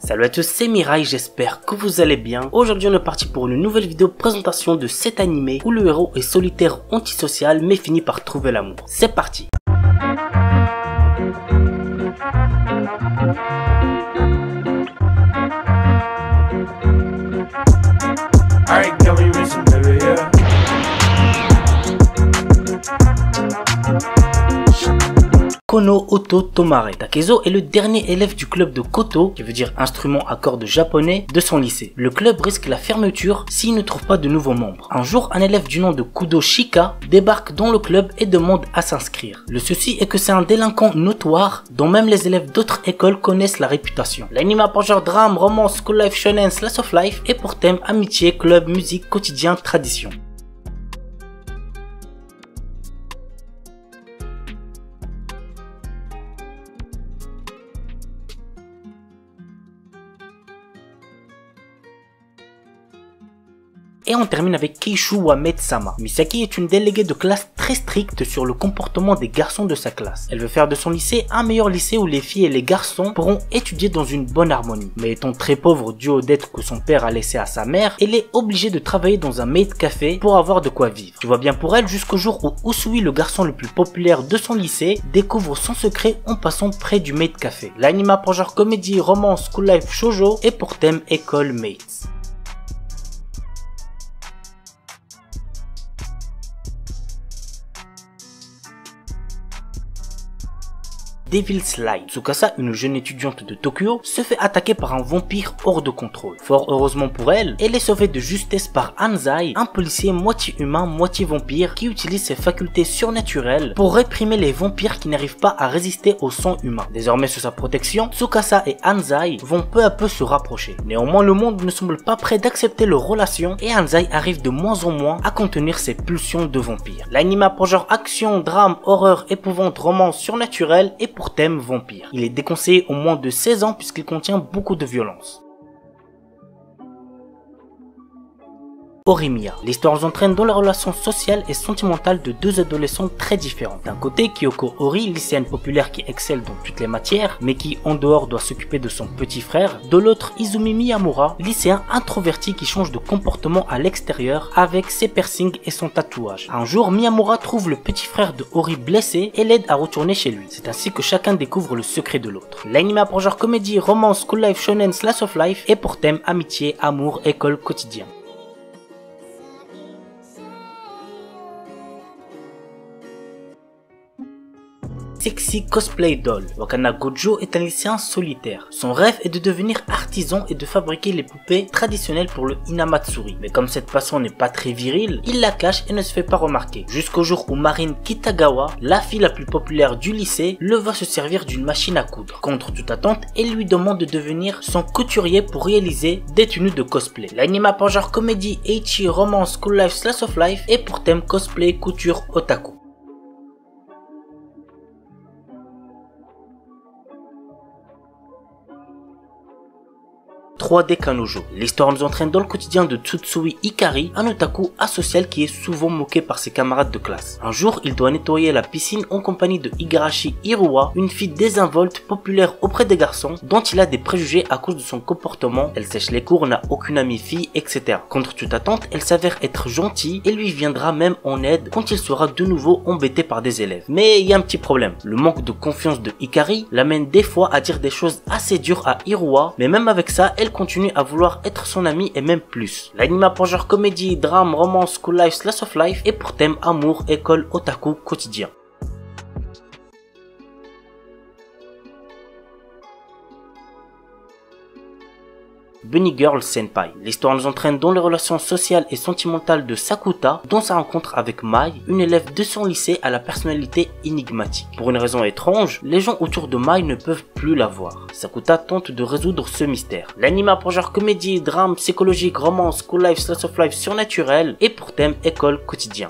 Salut à tous, c'est Mirai, j'espère que vous allez bien. Aujourd'hui on est parti pour une nouvelle vidéo présentation de cet animé où le héros est solitaire, antisocial mais finit par trouver l'amour. C'est parti. Kono Oto Tomare. Takezo est le dernier élève du club de koto, qui veut dire instrument à cordes japonais, de son lycée. Le club risque la fermeture s'il ne trouve pas de nouveaux membres. Un jour, un élève du nom de Kudo Shika débarque dans le club et demande à s'inscrire. Le souci est que c'est un délinquant notoire dont même les élèves d'autres écoles connaissent la réputation. L'anime a pour genre drame, romance, school life, shonen, slice of life et pour thème amitié, club, musique, quotidien, tradition. Et on termine avec Keishu Wamed-sama. Misaki est une déléguée de classe très stricte sur le comportement des garçons de sa classe. Elle veut faire de son lycée un meilleur lycée où les filles et les garçons pourront étudier dans une bonne harmonie. Mais étant très pauvre dû aux dettes que son père a laissées à sa mère, elle est obligée de travailler dans un maid café pour avoir de quoi vivre. Tu vois bien pour elle jusqu'au jour où Usui, le garçon le plus populaire de son lycée, découvre son secret en passant près du maid café. L'anime a pour genre comédie, romance, school life, shoujo et pour thème école mates. Devil's Slide. Tsukasa, une jeune étudiante de Tokyo, se fait attaquer par un vampire hors de contrôle. Fort heureusement pour elle, elle est sauvée de justesse par Anzai, un policier moitié humain, moitié vampire qui utilise ses facultés surnaturelles pour réprimer les vampires qui n'arrivent pas à résister au sang humain. Désormais sous sa protection, Tsukasa et Anzai vont peu à peu se rapprocher. Néanmoins, le monde ne semble pas prêt d'accepter leur relation et Anzai arrive de moins en moins à contenir ses pulsions de vampire. L'anime a pour genre action, drame, horreur, épouvante, romance surnaturelle et pour thème vampire. Il est déconseillé au moins de 16 ans puisqu'il contient beaucoup de violence. Horimiya. L'histoire nous entraîne dans la relation sociale et sentimentale de deux adolescents très différents. D'un côté, Kyoko Ori, lycéenne populaire qui excelle dans toutes les matières, mais qui en dehors doit s'occuper de son petit frère. De l'autre, Izumi Miyamura, lycéen introverti qui change de comportement à l'extérieur avec ses piercings et son tatouage. Un jour, Miyamura trouve le petit frère de Ori blessé et l'aide à retourner chez lui. C'est ainsi que chacun découvre le secret de l'autre. L'anime a pour genre comédie, romance, school life, shonen, slice of life et pour thème amitié, amour, école, quotidien. Sexy Cosplay Doll. Wakana Gojo est un lycéen solitaire. Son rêve est de devenir artisan et de fabriquer les poupées traditionnelles pour le Hinamatsuri. Mais comme cette passion n'est pas très virile, il la cache et ne se fait pas remarquer. Jusqu'au jour où Marine Kitagawa, la fille la plus populaire du lycée, le voit se servir d'une machine à coudre. Contre toute attente, elle lui demande de devenir son couturier pour réaliser des tenues de cosplay. L'anime a pour genre comédie, ecchi, romance, school life, slice of life et pour thème cosplay, couture, otaku. 3D Kanojo. L'histoire nous entraîne dans le quotidien de Tsutsui Ikari, un otaku asocial qui est souvent moqué par ses camarades de classe. Un jour, il doit nettoyer la piscine en compagnie de Igarashi Hiruwa, une fille désinvolte populaire auprès des garçons, dont il a des préjugés à cause de son comportement. Elle sèche les cours, n'a aucune amie fille, etc. Contre toute attente, elle s'avère être gentille et lui viendra même en aide quand il sera de nouveau embêté par des élèves. Mais il y a un petit problème. Le manque de confiance de Ikari l'amène des fois à dire des choses assez dures à Hiruwa, mais même avec ça, elle continue à vouloir être son ami et même plus. L'anime a pour genre comédie, drame, romance, school life, slice of life et pour thème amour, école, otaku, quotidien. Bunny Girl Senpai. L'histoire nous entraîne dans les relations sociales et sentimentales de Sakuta, dans sa rencontre avec Mai, une élève de son lycée à la personnalité énigmatique. Pour une raison étrange, les gens autour de Mai ne peuvent plus la voir. Sakuta tente de résoudre ce mystère. L'anime a pour genre comédie, drame, psychologique, romance, school life, slice of life surnaturel et pour thème école, quotidien.